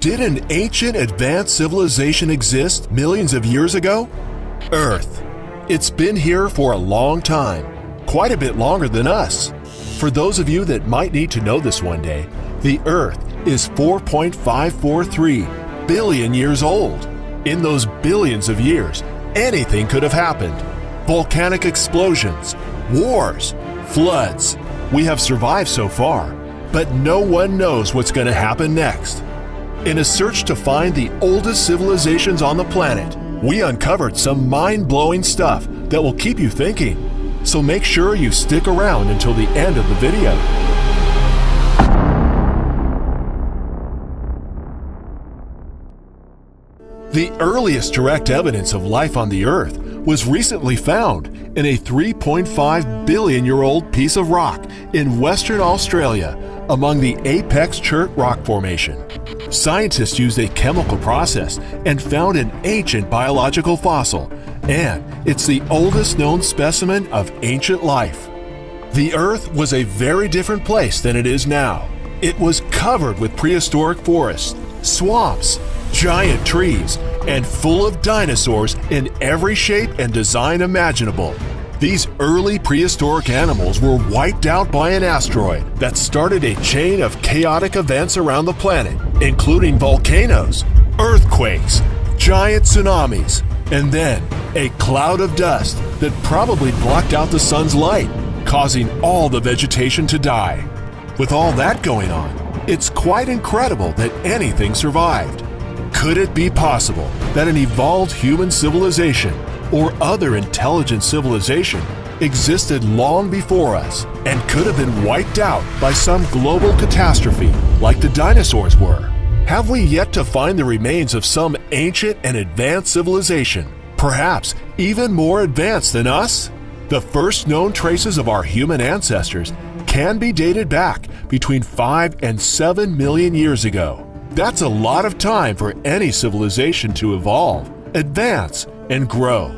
Did an ancient advanced civilization exist millions of years ago? Earth. It's been here for a long time, quite a bit longer than us. For those of you that might need to know this one day, the Earth is 4.543 billion years old. In those billions of years, anything could have happened. Volcanic explosions, wars, floods. We have survived so far, but no one knows what's going to happen next. In a search to find the oldest civilizations on the planet, we uncovered some mind-blowing stuff that will keep you thinking. So make sure you stick around until the end of the video. The earliest direct evidence of life on the Earth was recently found in a 3.5 billion-year-old piece of rock in Western Australia among the Apex Chert Rock Formation. Scientists used a chemical process and found an ancient biological fossil, and it's the oldest known specimen of ancient life. The Earth was a very different place than it is now. It was covered with prehistoric forests, swamps, giant trees, and full of dinosaurs in every shape and design imaginable. These early prehistoric animals were wiped out by an asteroid that started a chain of chaotic events around the planet, including volcanoes, earthquakes, giant tsunamis, and then a cloud of dust that probably blocked out the sun's light, causing all the vegetation to die. With all that going on, it's quite incredible that anything survived. Could it be possible that an evolved human civilization or other intelligent civilization existed long before us and could have been wiped out by some global catastrophe like the dinosaurs were? Have we yet to find the remains of some ancient and advanced civilization, perhaps even more advanced than us? The first known traces of our human ancestors can be dated back between 5 and 7 million years ago. That's a lot of time for any civilization to evolve, advance, and grow.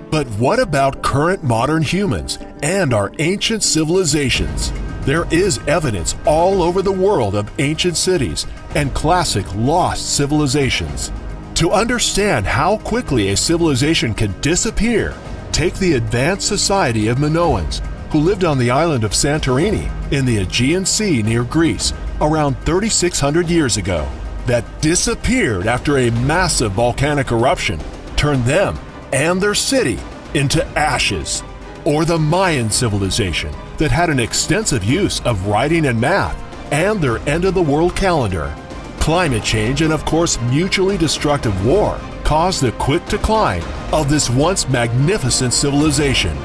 But what about current modern humans and our ancient civilizations? There is evidence all over the world of ancient cities and classic lost civilizations. To understand how quickly a civilization can disappear, take the advanced society of Minoans, who lived on the island of Santorini in the Aegean Sea near Greece around 3,600 years ago, that disappeared after a massive volcanic eruption turned them and their city into ashes. Or the Mayan civilization that had an extensive use of writing and math and their end-of-the-world calendar. Climate change and, of course, mutually destructive war caused the quick decline of this once magnificent civilization.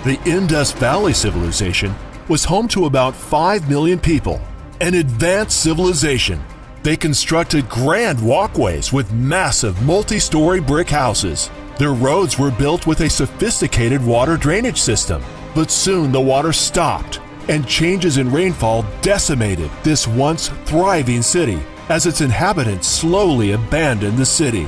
The Indus Valley civilization was home to about 5 million people, an advanced civilization. They constructed grand walkways with massive multi-story brick houses. Their roads were built with a sophisticated water drainage system, but soon the water stopped, and changes in rainfall decimated this once thriving city as its inhabitants slowly abandoned the city.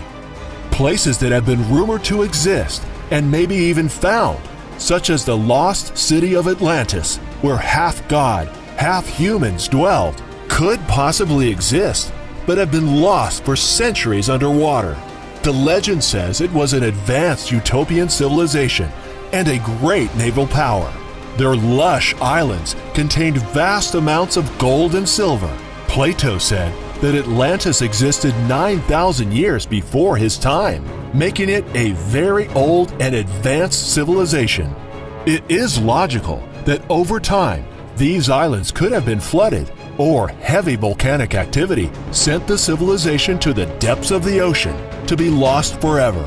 Places that have been rumored to exist and maybe even found, such as the lost city of Atlantis, where half God, half humans dwelled, could possibly exist, but have been lost for centuries underwater. The legend says it was an advanced utopian civilization and a great naval power. Their lush islands contained vast amounts of gold and silver. Plato said that Atlantis existed 9,000 years before his time, making it a very old and advanced civilization. It is logical that over time, these islands could have been flooded, or heavy volcanic activity sent the civilization to the depths of the ocean to be lost forever.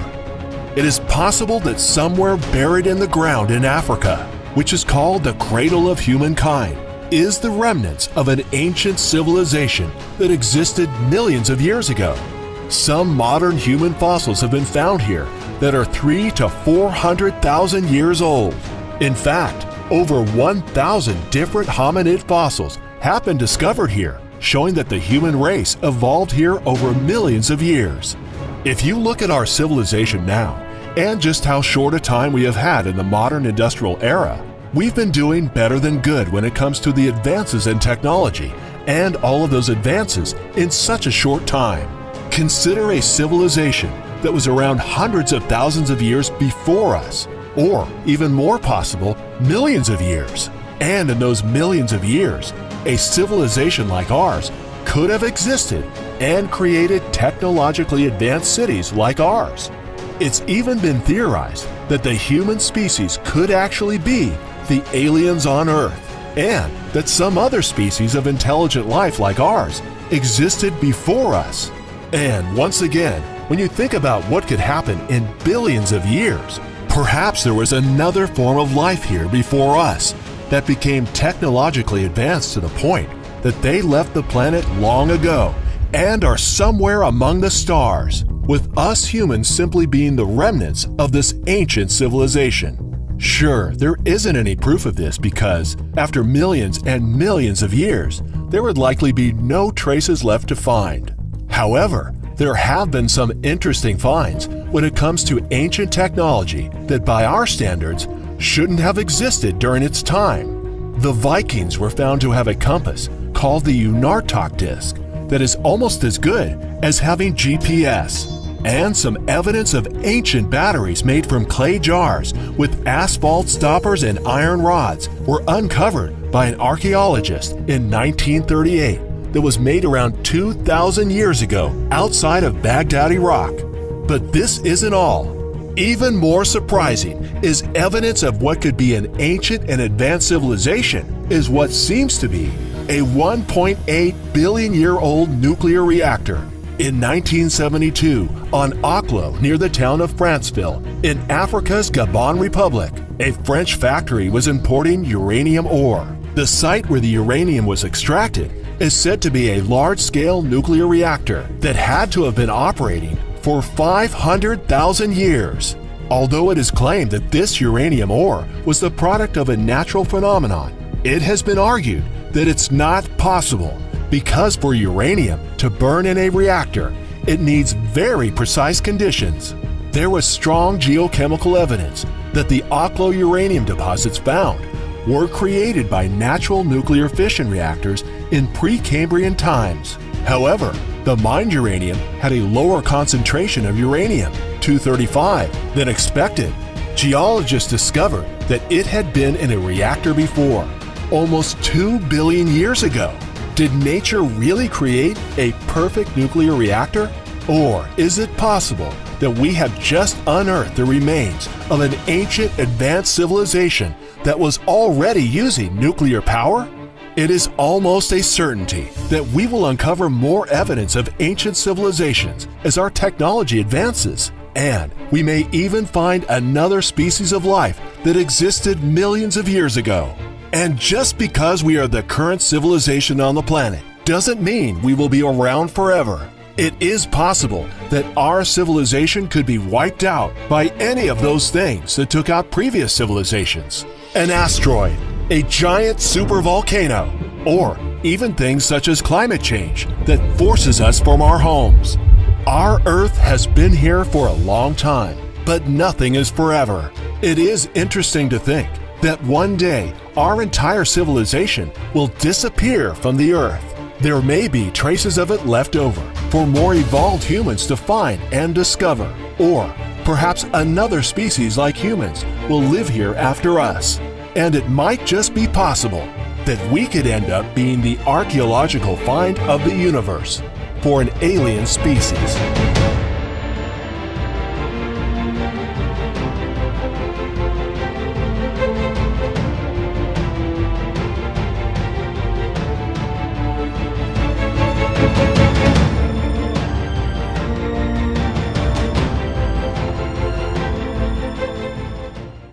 It is possible that somewhere buried in the ground in Africa, which is called the cradle of humankind, is the remnants of an ancient civilization that existed millions of years ago. Some modern human fossils have been found here that are 300,000 to 400,000 years old. In fact, over 1,000 different hominid fossils have been discovered here, showing that the human race evolved here over millions of years. If you look at our civilization now, and just how short a time we have had in the modern industrial era, we've been doing better than good when it comes to the advances in technology, and all of those advances in such a short time. Consider a civilization that was around hundreds of thousands of years before us, or even more possible, millions of years. And in those millions of years, a civilization like ours could have existed and created technologically advanced cities like ours. It's even been theorized that the human species could actually be the aliens on Earth, and that some other species of intelligent life like ours existed before us. And once again, when you think about what could happen in billions of years, perhaps there was another form of life here before us that became technologically advanced to the point that they left the planet long ago and are somewhere among the stars, with us humans simply being the remnants of this ancient civilization. Sure, there isn't any proof of this because, after millions and millions of years, there would likely be no traces left to find. However, there have been some interesting finds when it comes to ancient technology that by our standards shouldn't have existed during its time. The Vikings were found to have a compass called the Unartok disk that is almost as good as having GPS, and some evidence of ancient batteries made from clay jars with asphalt stoppers and iron rods were uncovered by an archaeologist in 1938 that was made around 2,000 years ago outside of Baghdad, Iraq. But this isn't all. Even more surprising is evidence of what could be an ancient and advanced civilization is what seems to be a 1.8 billion year old nuclear reactor. In 1972, on Aklo near the town of Franceville, in Africa's Gabon Republic, a French factory was importing uranium ore. The site where the uranium was extracted is said to be a large-scale nuclear reactor that had to have been operating for 500,000 years. Although it is claimed that this uranium ore was the product of a natural phenomenon, it has been argued that it's not possible because for uranium to burn in a reactor, it needs very precise conditions. There was strong geochemical evidence that the Aklo uranium deposits found were created by natural nuclear fission reactors in Precambrian times. However, the mined uranium had a lower concentration of uranium-235 than expected. Geologists discovered that it had been in a reactor before, almost 2 billion years ago. Did nature really create a perfect nuclear reactor? Or is it possible that we have just unearthed the remains of an ancient advanced civilization that was already using nuclear power? It is almost a certainty that we will uncover more evidence of ancient civilizations as our technology advances, and we may even find another species of life that existed millions of years ago. And just because we are the current civilization on the planet doesn't mean we will be around forever. It is possible that our civilization could be wiped out by any of those things that took out previous civilizations. An asteroid, a giant supervolcano, or even things such as climate change that forces us from our homes. Our Earth has been here for a long time, but nothing is forever. It is interesting to think that one day our entire civilization will disappear from the Earth. There may be traces of it left over for more evolved humans to find and discover, or perhaps another species like humans will live here after us. And it might just be possible that we could end up being the archaeological find of the universe for an alien species.